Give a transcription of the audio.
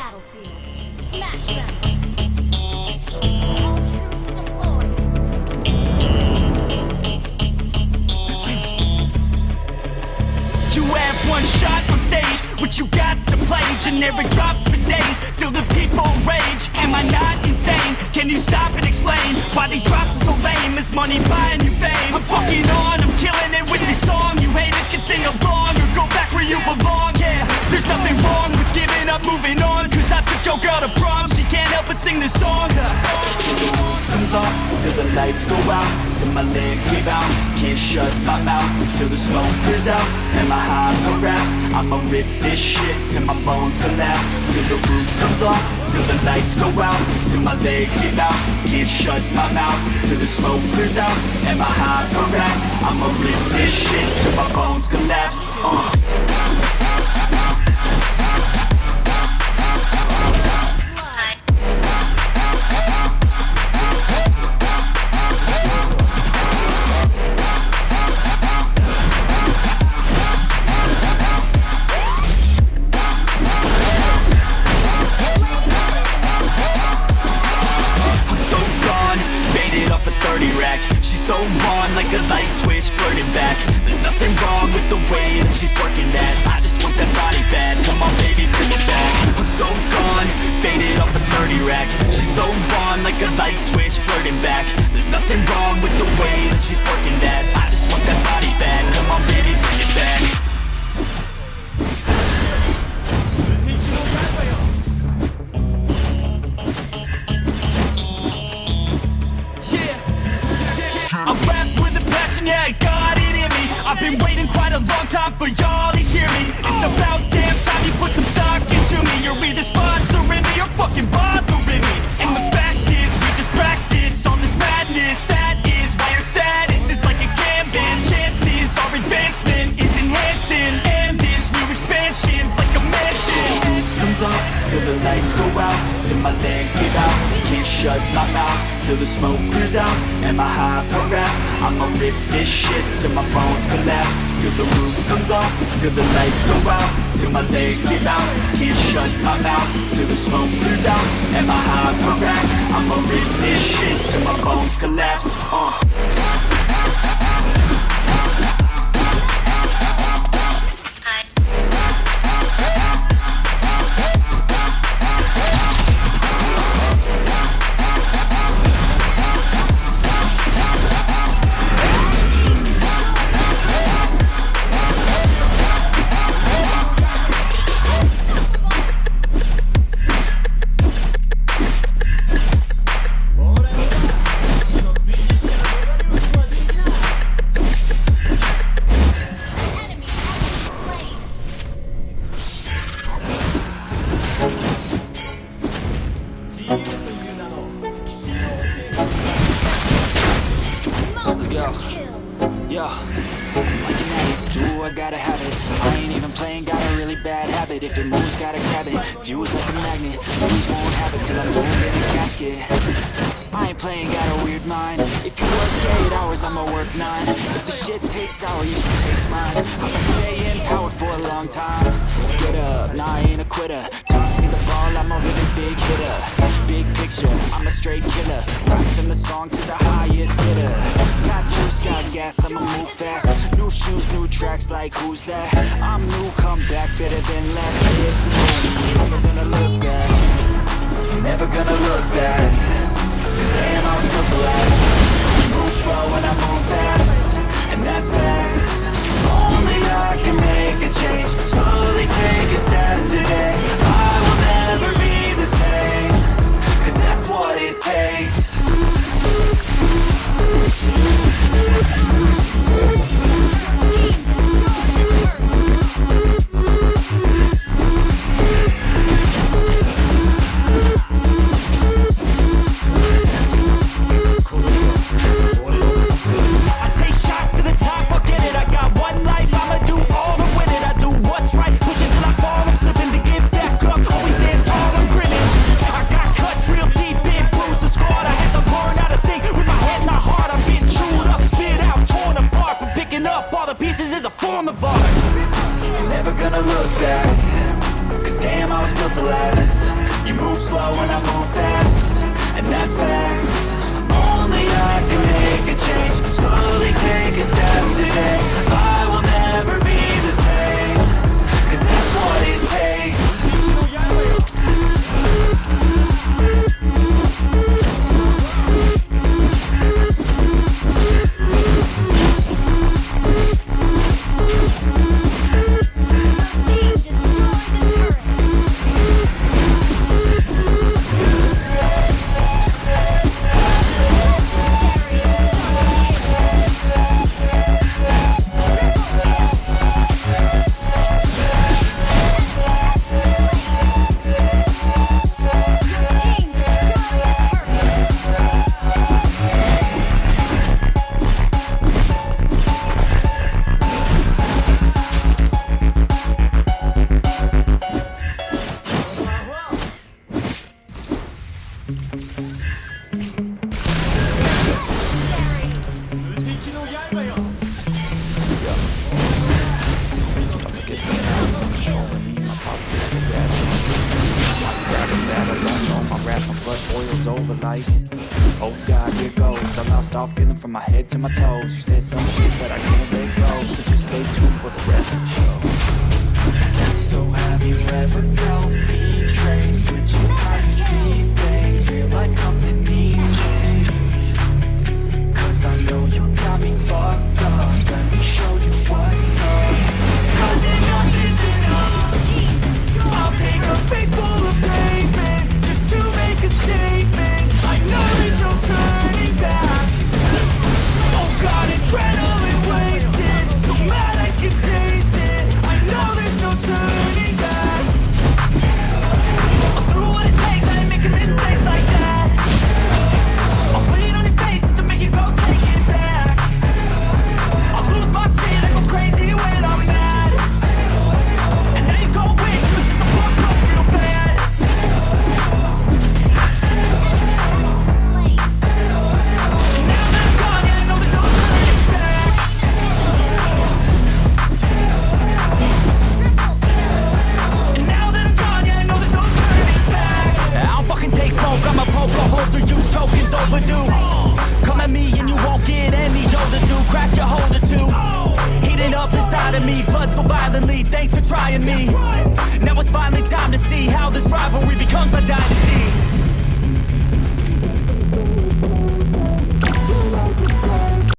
battlefield. Smash them. All troops deployed. You have one shot on stage, what you got to play? Generic drops for days, still the people rage. Am I not insane? Can you stop and explain why these drops are so lame? Is money buying you fame? I'm fucking on, I'm killing it with this song. You haters can sing along or go back where you belong. Yeah, there's nothing wrong with giving up, moving on. Cause I took your girl to prom, she can't help but sing this song. Till the roof comes off, till the lights go out, till my legs give out, can't shut my mouth, till the smoke clears out, and my high harass. I'ma rip this shit till my bones collapse. Till the roof comes off, till the lights go out, till my legs give out, can't shut my mouth, till the smoke clears out, and my high harass. I'ma rip this shit till my bones collapse. She's so on like a light switch, flirting back. There's nothing wrong with the way that she's working that. I just want that body bad, come on baby, bring it back. I'm so gone, faded off the 30 rack. She's so on like a light switch, flirting back. There's nothing wrong with the way that she's working that. I just want that body bad, come on baby, bring it back. I rap with a passion, yeah, I got it in me. I've been waiting quite a long time for y'all to hear me. It's about damn time you put some stock into me. You're either sponsoring me or fucking bothering me. And the fact is, we just practice on this madness. That is why your status is like a canvas. Chances our advancement is enhancing, and this new expansion's like a mansion. Comes off till the lights go out, till my legs give out, can't shut my mouth, till the smoke clears out, and my high harass. I'ma rip this shit till my bones collapse. Till the roof comes off, till the lights go out, till my legs give out, can't shut my mouth, till the smoke clears out, and my high harass. I'ma rip this shit till my bones collapse. Yo, like an addict, do I gotta have it. I ain't even playing, got a really bad habit. If it moves, gotta grab it. Views like a magnet, lose won't have it till I'm going in a casket. I ain't playing, got a weird mind. If you work 8 hours, I'ma work 9. If the shit tastes sour, you should taste mine. I'ma stay in power for a long time. Get up, nah, I ain't a quitter. Toss me the ball, I'm a really big hitter. Big picture, I'm a straight killer. Rising the song to the highest bidder. Got juice, got gas, I'ma move fast. New shoes, new tracks, like who's that? I'm new, come back, better than last. Yes, never gonna look back. Never gonna look back. Damn, I was built to last. Move slow and I move fast, and that's facts. Only I can make a change. Slowly take a step today. I will never be the same, cause that's what it takes. boils over like, oh God, here goes. I lost all feeling from my head to my toes. You said some shit that I can't let go, so just stay tuned for the rest of the show. So have you ever felt betrayed? Switches how you see things, realize something needs change. Cause I know you got me fucked up. Let me show you what's up. Cause enough is enough. I'll take a face full of pavement just to make a statement. I know there's no turning back. Oh God, adrenaline wasted, so mad I can taste it. I know there's no turning back. I'm through what it takes, I ain't making mistakes like that. I'll bleed on your face to make you go take it back. I'll lose my shit, I go crazy when I'm mad. And now you go wish, but you can fuck up real bad. Slay. And now that I'm gone, yeah, I know there's no turning back. And now that I'm gone, yeah, I know there's no turning back. I don't fucking take smoke, I'm a poker holster, you choking's overdue. Come at me and you won't get any older, dude. Crack your holder too. Heating up inside of me, blood so violently, thanks for trying me. Now it's finally time to see how this rivalry becomes a dynasty.